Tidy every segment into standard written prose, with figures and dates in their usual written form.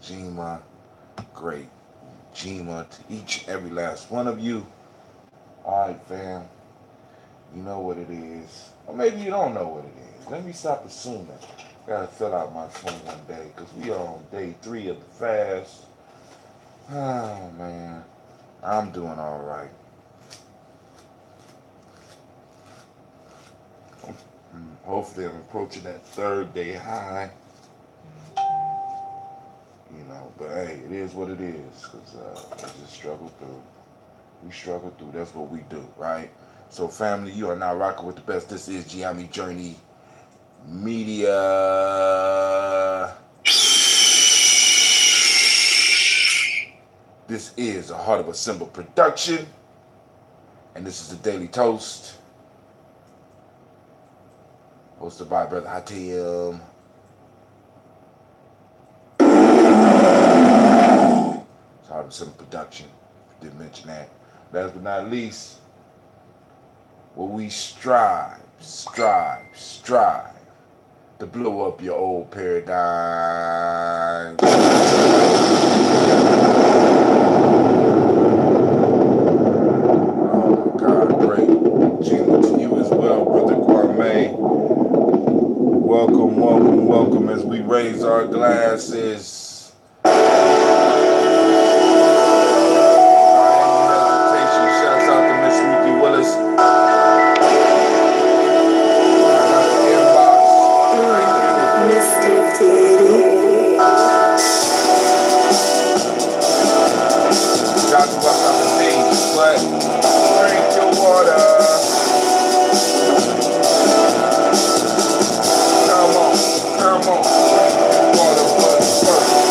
Ujima, great Ujima to each and every last one of you. All right, fam. You know what it is. Or maybe you don't know what it is. Let me stop assuming. Gotta fill out my 21 day because we are on day 3 of the fast. Oh, man. I'm doing all right. Hopefully I'm approaching that 3rd day high. You know, but hey, it is what it is because we just struggle through. We struggle through. That's what we do, right? So, family, you are now rocking with the best. This is Gye-Nyame Journey Media. This is a Heart of a Simple production, and this is the Daily Toast, hosted by Brother Hatim. It's a Heart of a Simple production. Didn't mention that. Last but not least, where we strive to blow up your old paradigm. Oh God, great. Ujima to you as well, Brother Kwame. Welcome as we raise our glasses. Shouts out to Miss Ruthie Willis. Talking about the things, but drink your water. Come on. Drink your water, but first.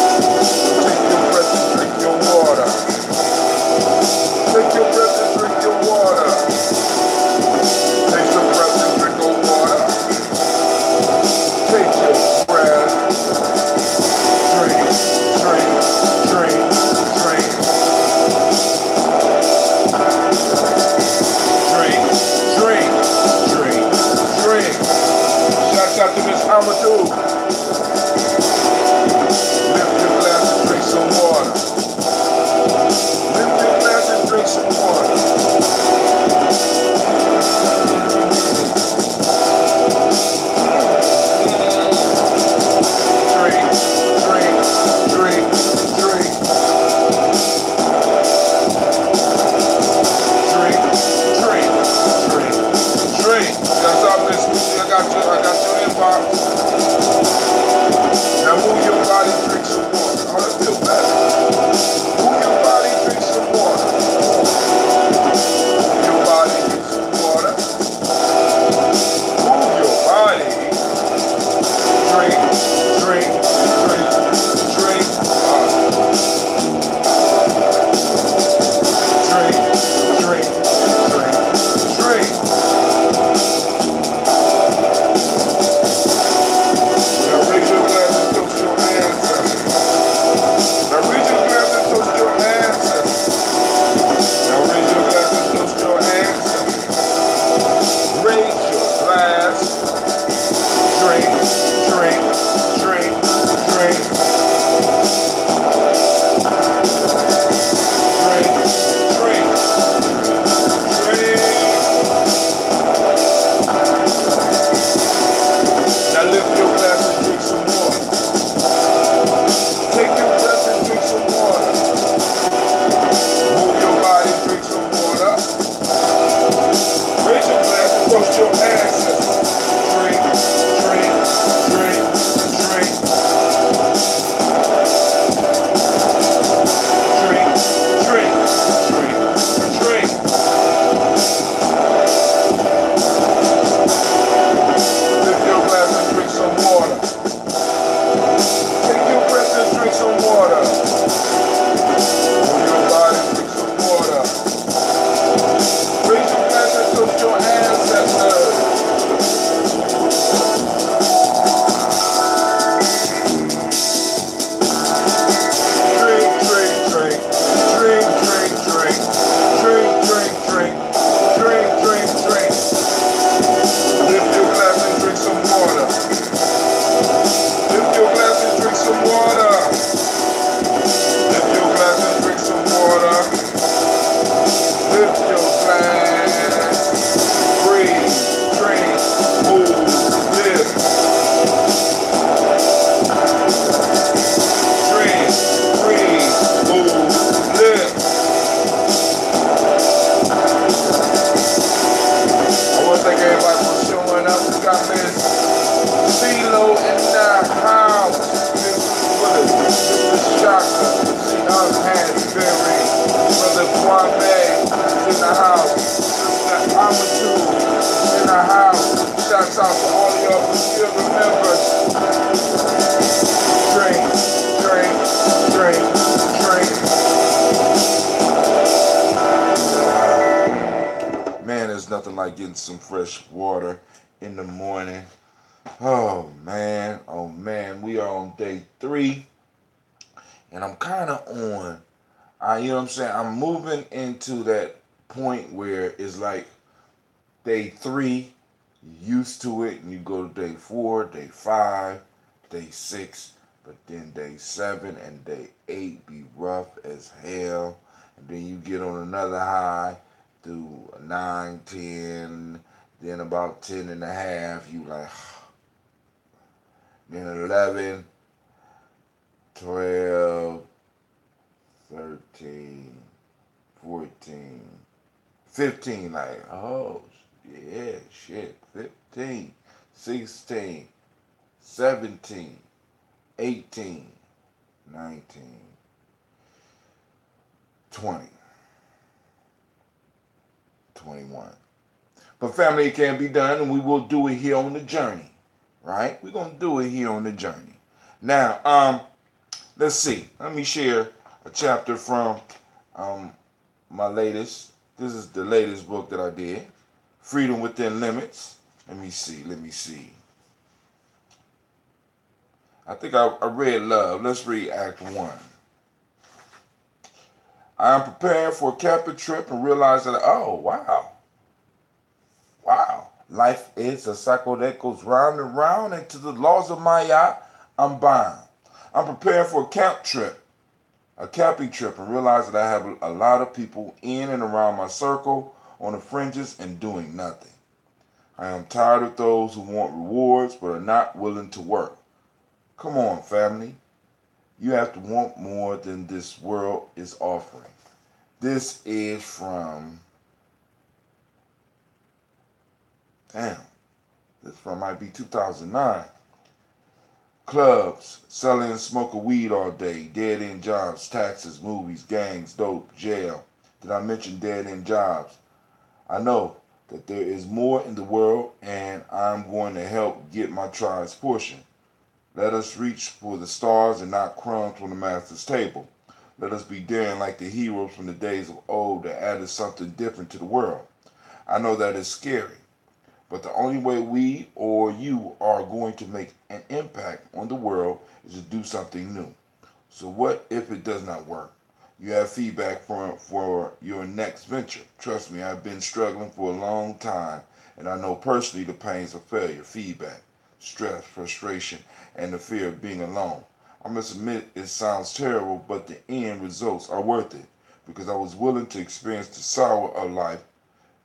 Shaka, Hansberry, Brother Kwame is in the house. Sister Amatu is in the house. Shouts out to all of y'all who still remember. Drink, drink, drink, drink. Man, there's nothing like getting some fresh water in the morning. Oh man, we are on day 3, and I'm kind of on. You know what I'm saying? I'm moving into that point where it's like day 3, you're used to it, and you go to day 4, day 5, day 6, but then day 7 and day 8 be rough as hell, and then you get on another high through 9, 10, then about 10 and a half, you like, then 11, 12, 13, 14, 15, like, oh, yeah, shit, 15, 16, 17, 18, 19, 20, 21. But family, it can be done, and we will do it here on the journey, right? We're going to do it here on the journey. Now, let's see. Let me share a chapter from my latest. This is the latest book that I did, Freedom Within Limits. Let me see. I think I read Love. Let's read Act 1. I am preparing for a camping trip and realize that, oh, wow. Life is a cycle that goes round and round, and to the laws of Maya, I'm bound. I'm preparing for a camping trip, and realize that I have a lot of people in and around my circle on the fringes and doing nothing. I am tired of those who want rewards but are not willing to work. Come on, family. You have to want more than this world is offering. This is from, might be 2009. Clubs, selling and smoking weed all day, dead-end jobs, taxes, movies, gangs, dope, jail. Did I mention dead-end jobs? I know that there is more in the world, and I'm going to help get my tribe's portion. Let us reach for the stars and not crumbs from the master's table. Let us be daring like the heroes from the days of old that added something different to the world. I know that it's scary, but the only way we or you are going to make an impact on the world is to do something new. So what if it does not work? You have feedback for your next venture. Trust me, I've been struggling for a long time, and I know personally the pains of failure, feedback, stress, frustration, and the fear of being alone. I must admit it sounds terrible, but the end results are worth it, because I was willing to experience the sorrow of life.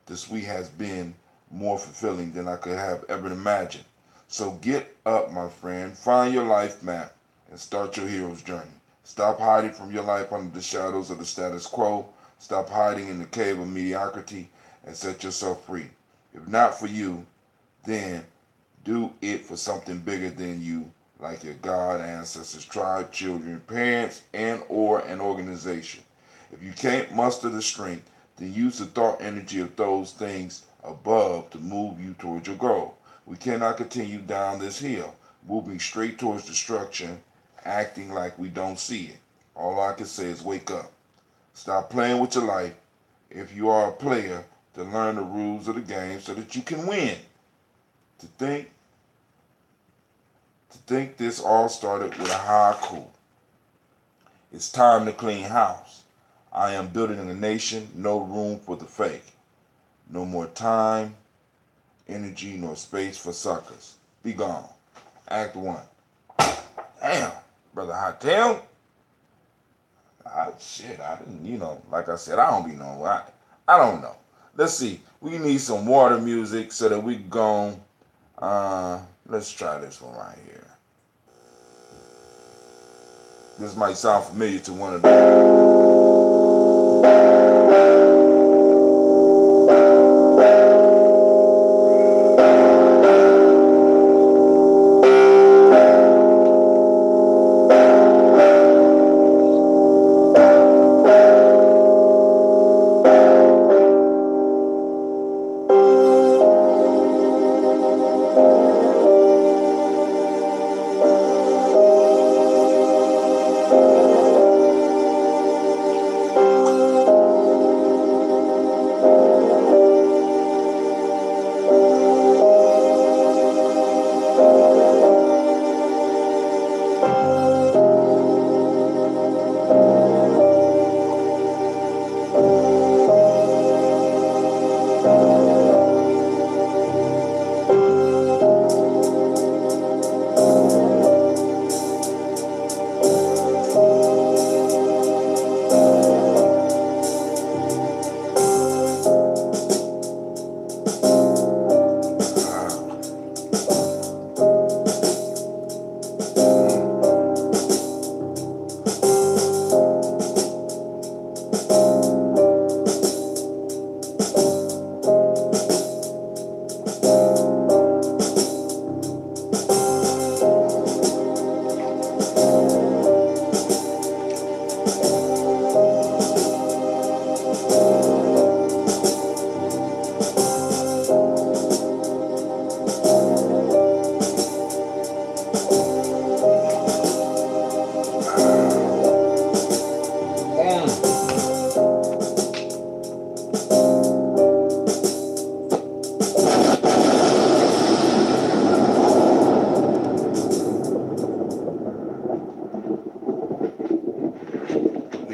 The sweet has been more fulfilling than I could have ever imagined. So get up, my friend, find your life map, and start your hero's journey. Stop hiding from your life under the shadows of the status quo. Stop hiding in the cave of mediocrity and set yourself free. If not for you, then do it for something bigger than you, like your God, ancestors, tribe, children, parents, and or an organization. If you can't muster the strength, then use the thought energy of those things above to move you towards your goal. We cannot continue down this hill, moving straight towards destruction, acting like we don't see it. All I can say is wake up. Stop playing with your life. If you are a player, to learn the rules of the game so that you can win. To think this all started with a haiku. It's time to clean house. I am building a nation, no room for the fake. No more time, energy, nor space for suckers. Be gone. Act 1. Damn, Brother Hotel. Shit, I didn't, like I said, I don't be knowing. I don't know. Let's see. We need some water music so that we go. Let's try this one right here. This might sound familiar to one of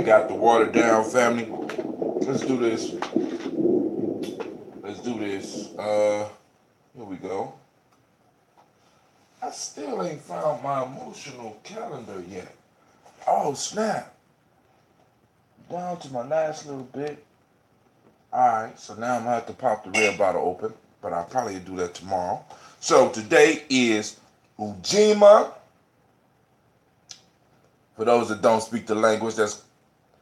got the water down, family. Let's do this. Let's do this. Here we go. I still ain't found my emotional calendar yet. Oh, snap. Down to my last little bit. Alright, so now I'm going to have to pop the red bottle open, but I'll probably do that tomorrow. So today is Ujima. For those that don't speak the language, that's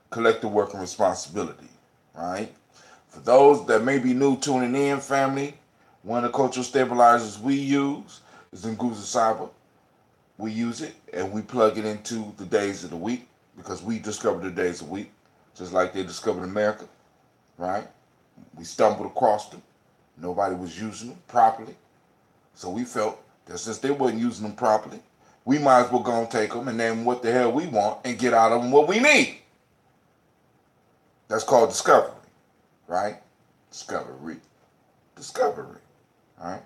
collective work and responsibility, right? For those that may be new tuning in, family, one of the cultural stabilizers we use is Nguzo Saba. We use it and we plug it into the days of the week because we discovered the days of the week, just like they discovered America, right? We stumbled across them. Nobody was using them properly. So we felt that since they wasn't using them properly, we might as well go and take them and name what the hell we want and get out of them what we need. That's called discovery, right? Discovery. Discovery, right?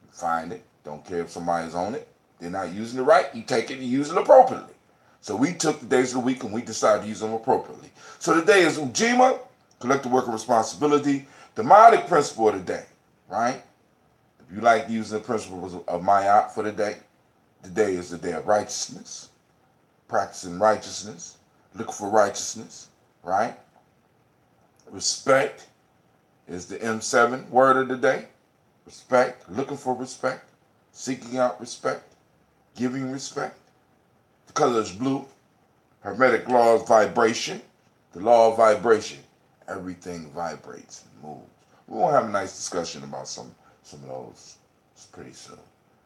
You find it. Don't care if somebody's on it. They're not using it right. You take it and use it appropriately. So we took the days of the week and we decided to use them appropriately. So today is Ujima, collective work and responsibility, the Ma'atic principle of the day, right? If you like using the principles of Ma'at for the day is the day of righteousness, practicing righteousness, looking for righteousness, right? Respect is the M7 word of the day. Respect, looking for respect, seeking out respect, giving respect. The color is blue. Hermetic law of vibration. The law of vibration. Everything vibrates and moves. We won't have a nice discussion about some of those pretty soon.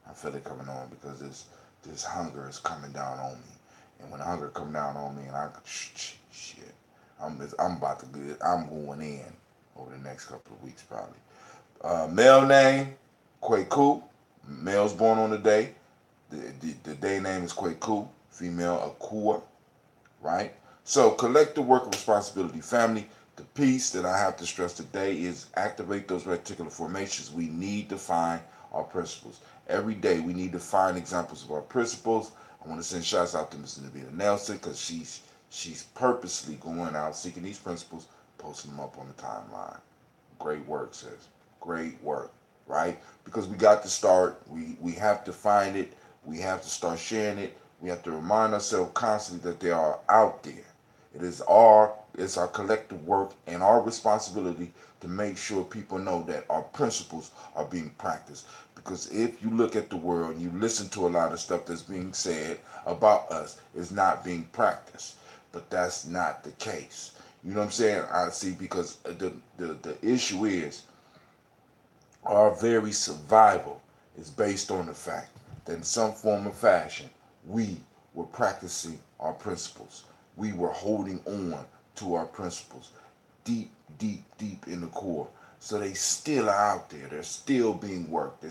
I feel it coming on because this hunger is coming down on me. And when the hunger come down on me and shit, I'm about to get, I'm going in over the next couple of weeks probably. Male name, Kwaku. Male's born on the day. The day name is Kwaku. Female, Akua. Right? So collective work of responsibility. Family, the piece that I have to stress today is activate those reticular formations. We need to find our principles. Every day we need to find examples of our principles. I want to send shouts out to Ms. Navita Nelson because she's purposely going out seeking these principles, posting them up on the timeline. Great work, sis. Great work, right? Because we got to start. We have to find it. We have to start sharing it. We have to remind ourselves constantly that they are out there. It's our collective work and our responsibility to make sure people know that our principles are being practiced. Because if you look at the world and you listen to a lot of stuff that's being said about us, it's not being practiced. But that's not the case. You know what I'm saying? I see, because the issue is our very survival is based on the fact that in some form or fashion we were practicing our principles. We were holding on to our principles deep, deep, deep in the core. So they still are out there. They're still being worked.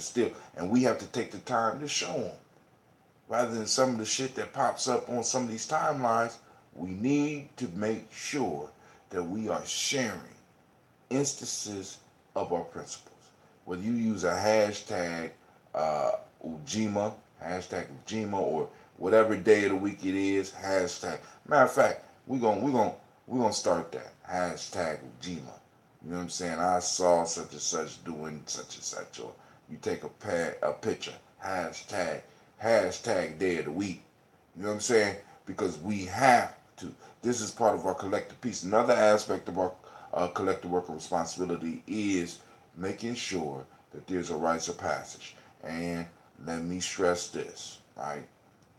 And we have to take the time to show them. Rather than some of the shit that pops up on some of these timelines, we need to make sure that we are sharing instances of our principles. Whether you use a hashtag Ujima, or whatever day of the week it is, hashtag. Matter of fact, we're gonna start that hashtag Ujima. You know what I'm saying? I saw such and such doing such and such, or you take a picture, hashtag day of the week. You know what I'm saying? Because we have to. This is part of our collective piece. Another aspect of our collective work of responsibility is making sure that there's a rites of passage. And let me stress this, right?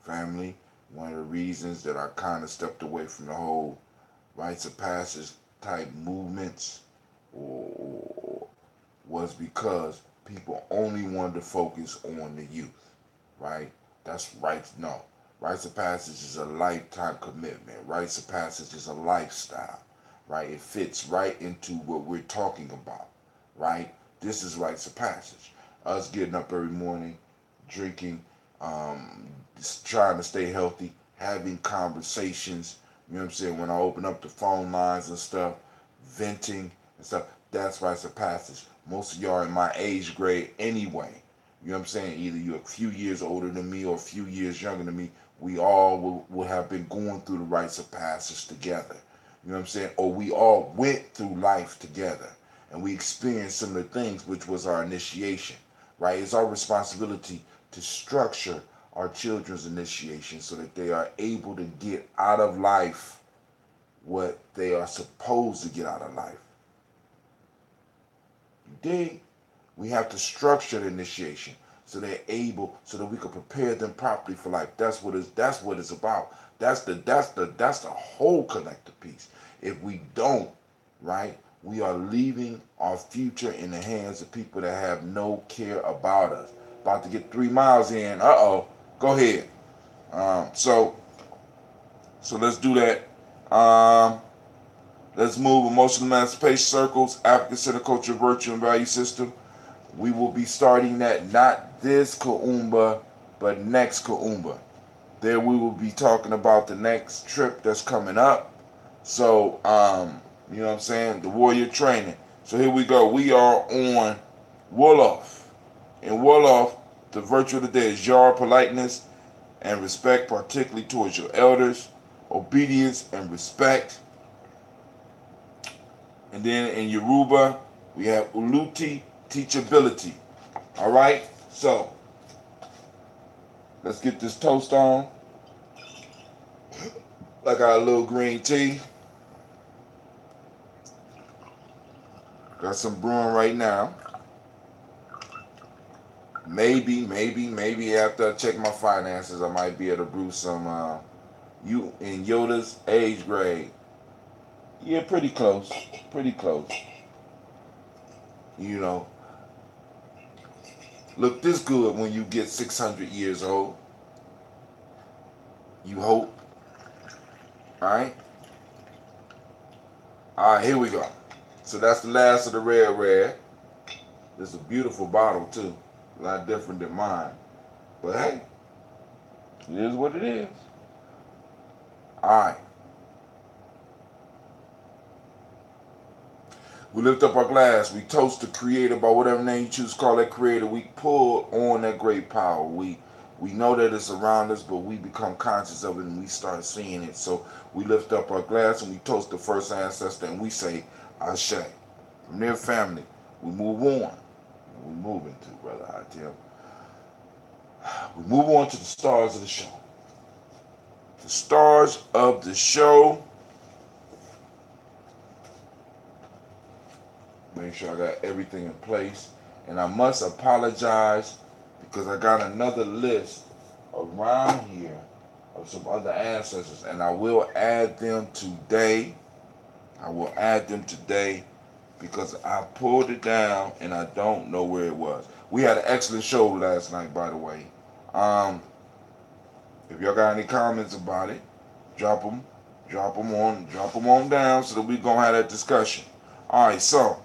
Family, one of the reasons that I kind of stepped away from the whole rites of passage type movements was because people only wanted to focus on the youth, right? That's right. No. Rites of passage is a lifetime commitment. Rites of passage is a lifestyle, right? It fits right into what we're talking about, right? This is rites of passage. Us getting up every morning, drinking, trying to stay healthy, having conversations. You know what I'm saying? When I open up the phone lines and stuff, venting and stuff, that's rites of passage. Most of y'all are in my age grade anyway. You know what I'm saying? Either you're a few years older than me or a few years younger than me. We all will have been going through the rites of passage together, You know what I'm saying? Or we all went through life together and we experienced similar things, which was our initiation, right? It's our responsibility to structure our children's initiation so that they are able to get out of life what they are supposed to get out of life. You dig? We have to structure the initiation so they're able, so that we can prepare them properly for life. That's what it's about. That's the whole collective piece. If we don't, right, we are leaving our future in the hands of people that have no care about us. About to get 3 miles in. Go ahead. So let's do that. Let's move emotional emancipation circles, African Center Culture, Virtue, and Value System. We will be starting that not this Kuumba, but next Kuumba. There we will be talking about the next trip that's coming up. So, you know what I'm saying? The Warrior Training. So here we go. We are on Wolof. In Wolof, the virtue of the day is yar, politeness and respect, particularly towards your elders, obedience and respect. And then in Yoruba, we have Uluti, teachability. All right? So, let's get this toast on. I got a little green tea. Got some brewing right now. Maybe after I check my finances, I might be able to brew some you in Yoda's age grade. Yeah, pretty close. Pretty close. You know, look this good when you get 600 years old. You hope. Alright? Alright, here we go. So that's the last of the red. This is a beautiful bottle too. A lot different than mine. But hey, it is what it is. Alright. We lift up our glass. We toast the creator by whatever name you choose to call that creator. We pull on that great power. We know that it's around us, but we become conscious of it and we start seeing it. So we lift up our glass and we toast the first ancestor and we say, Ashe. From their family, we move on. We move into, brother Hatim. We move on to the stars of the show. The stars of the show. Make sure I got everything in place. And I must apologize because I got another list around here of some other ancestors. And I will add them today. Because I pulled it down and I don't know where it was. We had an excellent show last night, by the way. If y'all got any comments about it, drop them on down so that we gonna have that discussion. All right, so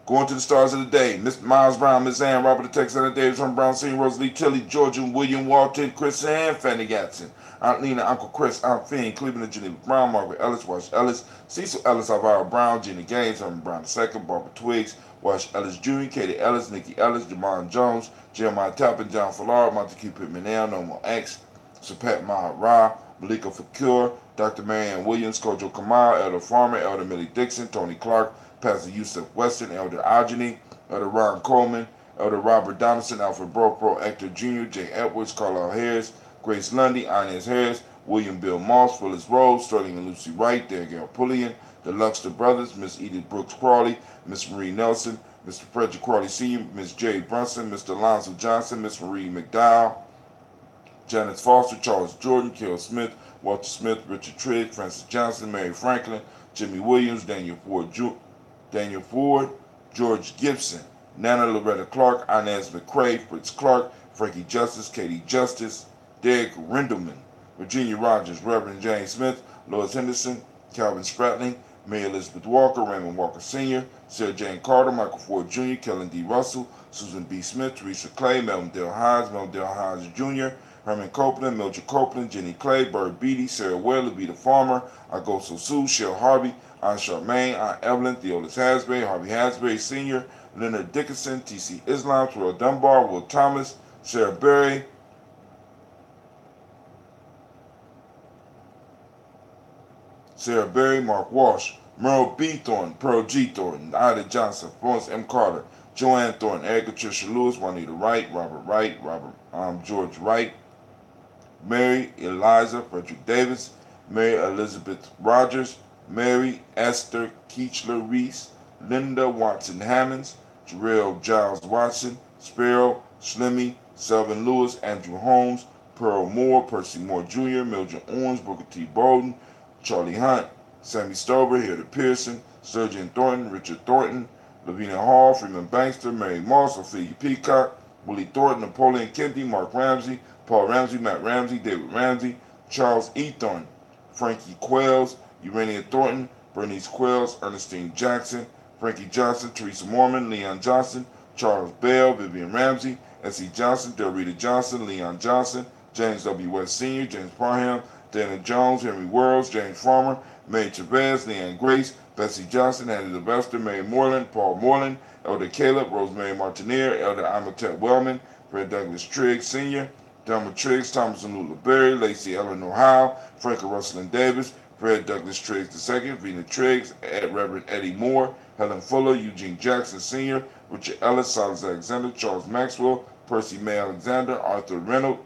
going to the stars of the day: Mr. Miles Brown, Miss Ann, Robert the Texan, Davis, John Brown, Senior, Rosalie, Tilly, Georgia, William, Walton, Chris, and Fanny Gatson. Aunt Nina, Uncle Chris, Aunt Finn, Cleveland, Geneva Brown, Margaret Ellis, Wash Ellis, Cecil Ellis, Alvaro Brown, Jenny Gaines, Herman Brown II, Barbara Twiggs, Wash Ellis Jr., Katie Ellis, Nikki Ellis, Jamon Jones, Jeremiah Tappan, John Fallard, Montague Pittman Now, Nomo X, Sapat Mahara, Malika Fakir, Dr. Marianne Williams, Kojo Kamal, Elder Farmer, Elder Millie Dixon, Tony Clark, Pastor Yusuf Weston, Elder Ageni, Elder Ron Coleman, Elder Robert Donaldson, Alfred Bropro, Hector Jr., Jay Edwards, Carlisle Harris, Grace Lundy, Inez Harris, William Bill Moss, Phyllis Rose, Sterling and Lucy Wright, Daniel Pullian, the Luxter Brothers, Miss Edith Brooks Crawley, Miss Marie Nelson, Mr. Frederick Crawley Sr., Miss Jay Brunson, Mr. Alonzo Johnson, Miss Marie McDowell, Janice Foster, Charles Jordan, Kell Smith, Walter Smith, Richard Trigg, Francis Johnson, Mary Franklin, Jimmy Williams, Daniel Ford, George Gibson, Nana Loretta Clark, Inez McCrae, Fritz Clark, Frankie Justice, Katie Justice, Derek Rindleman, Virginia Rogers, Reverend James Smith, Lois Henderson, Calvin Spratling, Mary Elizabeth Walker, Raymond Walker Sr., Sarah Jane Carter, Michael Ford Jr., Kellen D. Russell, Susan B. Smith, Teresa Clay, Melvin Dale Hines Jr., Herman Copeland, Mildred Copeland, Jenny Clay, Bird Beatty, Sarah Whaley, Vita Farmer, Agosto Sue, Cheryl Harvey, Aunt Charmaine, Aunt Evelyn, Theolis Hasbury, Harvey Hasbury Sr., Leonard Dickinson, T.C. Islam, Terrell Dunbar, Will Thomas, Sarah Berry, Sarah Berry, Mark Walsh, Merle B. Thornton, Pearl G. Thornton, Ida Johnson, Florence M. Carter, Joanne Thornton, Erica Tricia Lewis, Juanita Wright, George Wright, Mary Eliza Frederick Davis, Mary Elizabeth Rogers, Mary Esther Keechler Reese, Linda Watson Hammonds, Jarrell Giles Watson, Sparrow, Slimmy, Selvin Lewis, Andrew Holmes, Pearl Moore, Percy Moore Jr., Mildred Owens, Booker T. Bolden, Charlie Hunt, Sammy Stover, Hilda Pearson, Sturgeon Thornton, Richard Thornton, Lavina Hall, Freeman Bankster, Mary Moss, Ophelia Peacock, Willie Thornton, Napoleon Kennedy, Mark Ramsey, Paul Ramsey, Matt Ramsey, David Ramsey, Charles E. Thornton, Frankie Quells, Urania Thornton, Bernice Quells, Ernestine Jackson, Frankie Johnson, Teresa Mormon, Leon Johnson, Charles Bell, Vivian Ramsey, S.E. Johnson, Delrita Johnson, Leon Johnson, James W. West Sr., James Parham, Dana Jones, Henry Worrells, James Farmer, Mary Chavez, Leanne Grace, Bessie Johnson, Hattie Sylvester, Mary Moreland, Paul Moreland, Elder Caleb, Rosemary Martineer, Elder Amatet Wellman, Fred Douglas Triggs Sr., Delma Triggs, Thomas and Lula Berry, Lacey Eleanor Howe, Frank Russell Davis, Fred Douglas Triggs II, Vina Triggs, Reverend Eddie Moore, Helen Fuller, Eugene Jackson Sr., Richard Ellis, Silas Alexander, Charles Maxwell, Percy May Alexander, Arthur Reynolds,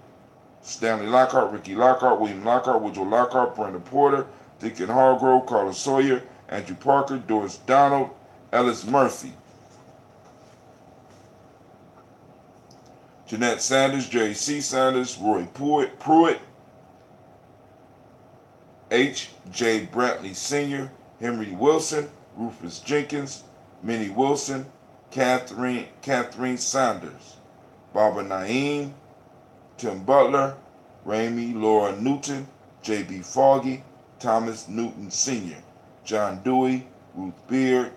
Stanley Lockhart, Ricky Lockhart, William Lockhart, Woodrow Lockhart, Brenda Porter, Deacon Hargrove, Carlos Sawyer, Andrew Parker, Doris Donald, Ellis Murphy, Jeanette Sanders, Jerry C. Sanders, Roy Pruitt, H. J. Brantley Sr., Henry Wilson, Rufus Jenkins, Minnie Wilson, Catherine Sanders, Barbara Naeem, Tim Butler, Ramey Laura Newton, J.B. Foggy, Thomas Newton Sr., John Dewey, Ruth Beard,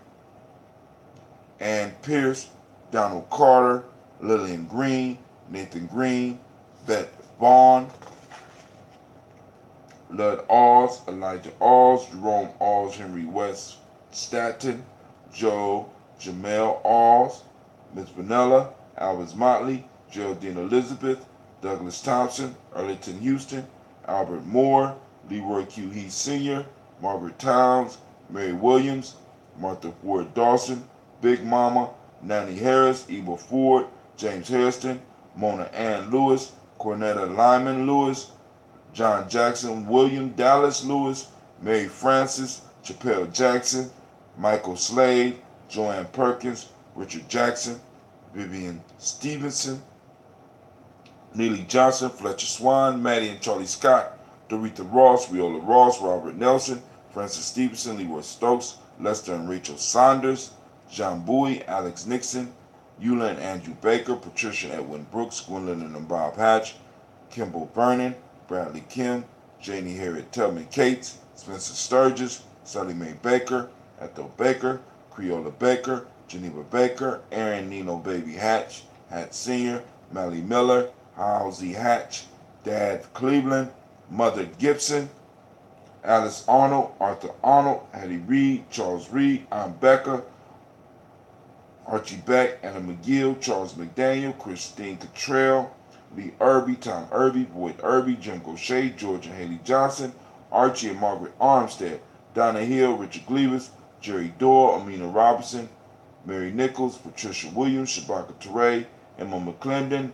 Ann Pierce, Donald Carter, Lillian Green, Nathan Green, Beth Vaughn, Lud Alls, Elijah Alls, Jerome Alls, Henry West Staton, Joe Jamel Alls, Miss Vanilla, Alvis Motley, Geraldine Elizabeth, Douglas Thompson, Arlington Houston, Albert Moore, Leroy Q. Heath Sr., Margaret Towns, Mary Williams, Martha Ford Dawson, Big Mama, Nanny Harris, Eva Ford, James Hairston, Mona Ann Lewis, Cornetta Lyman Lewis, John Jackson, William Dallas Lewis, Mary Francis, Chappelle Jackson, Michael Slade, Joanne Perkins, Richard Jackson, Vivian Stevenson, Neely Johnson, Fletcher Swan, Maddie and Charlie Scott, Doretha Ross, Viola Ross, Robert Nelson, Francis Stevenson, Leroy Stokes, Lester and Rachel Saunders, John Bowie, Alex Nixon, Eula and Andrew Baker, Patricia Edwin Brooks, Gwendolyn and Bob Hatch, Kimball Vernon, Bradley Kim, Janie Harriet Tubman Cates, Spencer Sturgis, Sally Mae Baker, Ethel Baker, Creola Baker, Geneva Baker, Aaron Nino Baby Hatch, Hatch Sr., Melly Miller, Halsey Hatch, Dad Cleveland, Mother Gibson, Alice Arnold, Arthur Arnold, Hattie Reed, Charles Reed, Ann Becker, Archie Beck, Anna McGill, Charles McDaniel, Christine Cottrell, Lee Irby, Tom Irby, Boyd Irby, Jim Gaucher, George and Haley Johnson, Archie and Margaret Armstead, Donna Hill, Richard Gleavis, Jerry Doyle, Amina Robinson, Mary Nichols, Patricia Williams, Shabaka Teray, Emma McClendon,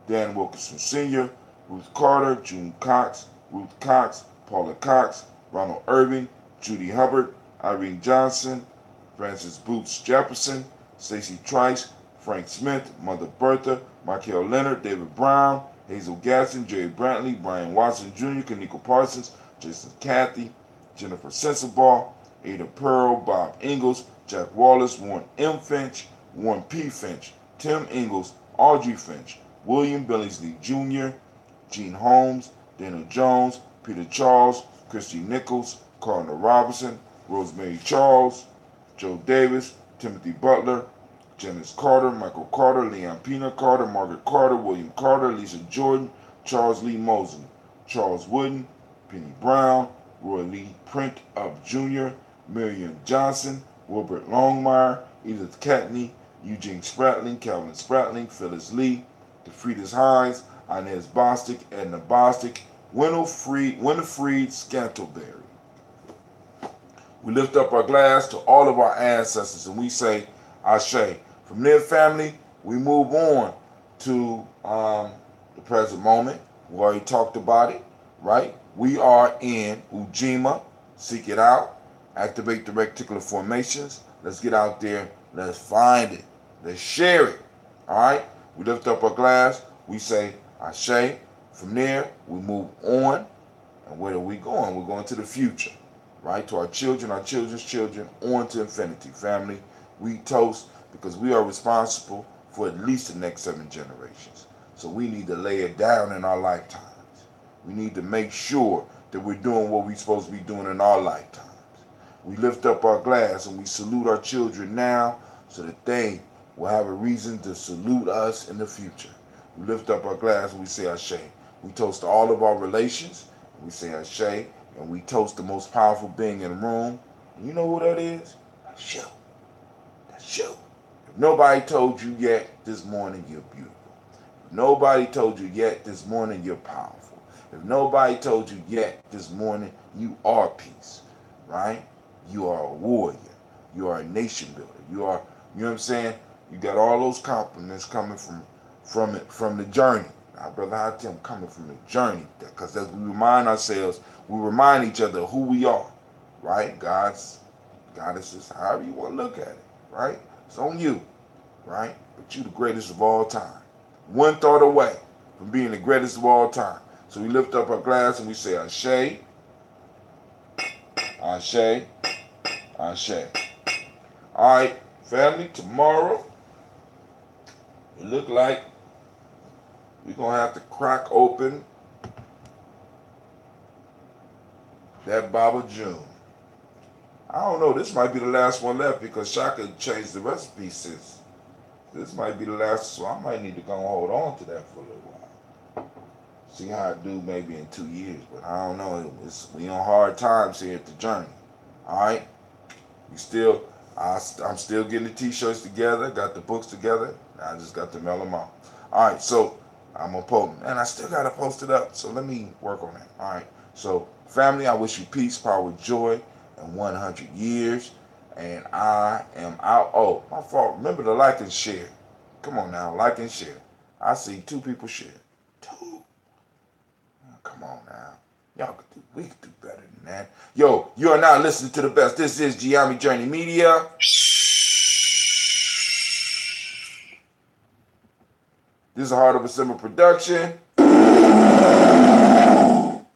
Dan Wilkinson Sr., Ruth Carter, June Cox, Ruth Cox, Paula Cox, Ronald Irving, Judy Hubbard, Irene Johnson, Francis Boots Jefferson, Stacey Trice, Frank Smith, Mother Bertha, Michael Leonard, David Brown, Hazel Gasson, Jerry Brantley, Brian Watson Jr., Kaniko Parsons, Jason Cathy, Jennifer Sensabaugh, Ada Pearl, Bob Ingalls, Jack Wallace, Warren M. Finch, Warren P. Finch, Tim Ingalls, Audrey Finch, William Billingsley Jr., Gene Holmes, Daniel Jones, Peter Charles, Christy Nichols, Cardinal Robinson, Rosemary Charles, Joe Davis, Timothy Butler, Janice Carter, Michael Carter, Leon Pina Carter, Margaret Carter, William Carter, Lisa Jordan, Charles Lee Mosley, Charles Wooden, Penny Brown, Roy Lee Print Up Jr., Miriam Johnson, Wilbert Longmire, Edith Catney, Eugene Spratling, Calvin Spratling, Phyllis Lee, DeFridas Hines, Inez Bostic, Edna Bostic, Winifred Scantleberry. We lift up our glass to all of our ancestors and we say, Ashe. From there, family, we move on to the present moment. We already talked about it, right? We are in Ujima. Seek it out. Activate the reticular formations. Let's get out there. Let's find it. Let's share it. All right? We lift up our glass. We say, Ashe. From there, we move on. And where are we going? We're going to the future, right? To our children, our children's children, on to infinity. Family, we toast because we are responsible for at least the next 7 generations. So we need to lay it down in our lifetimes. We need to make sure that we're doing what we're supposed to be doing in our lifetimes. We lift up our glass and we salute our children now so that they will have a reason to salute us in the future. We lift up our glass and we say Ashe. We toast all of our relations. We say Ashe, and we toast the most powerful being in the room. And you know who that is? That's you. That's you. If nobody told you yet this morning, you're beautiful. If nobody told you yet this morning, you're powerful. If nobody told you yet this morning, you are peace, right? You are a warrior. You are a nation builder. You are, you know what I'm saying? You got all those compliments coming from the journey. Our brother Hatim coming from the journey, because as we remind ourselves, we remind each other who we are, right? God's goddesses, however you want to look at it, right? It's on you, right? But you the greatest of all time. One thought away from being the greatest of all time. So we lift up our glass and we say Ashe, Ashe, Ashe. All right, family, tomorrow, it look like we're going to have to crack open that Baba June. I don't know. This might be the last one left because Shaka changed the recipe since. This might be the last, so I might need to go and hold on to that for a little while. See how I do maybe in 2 years, but I don't know. We on hard times here at the journey. All right? I'm still getting the t-shirts together, got the books together. I just got to mail them out. All right, so I'm going to post them. And I still got to post it up, so let me work on that. All right, so family, I wish you peace, power, joy, and 100 years. And I am out. Oh, my fault. Remember to like and share. Come on now, like and share. I see 2 people share. 2. Oh, come on now. We could do better than that. Yo, you are now listening to the best. This is Gye-Nyame Journey Media. This is a Heart of a Simmer production.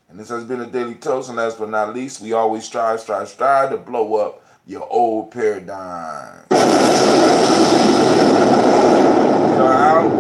And this has been a Daily Toast. And last but not least, we always strive to blow up your old paradigm. You're out.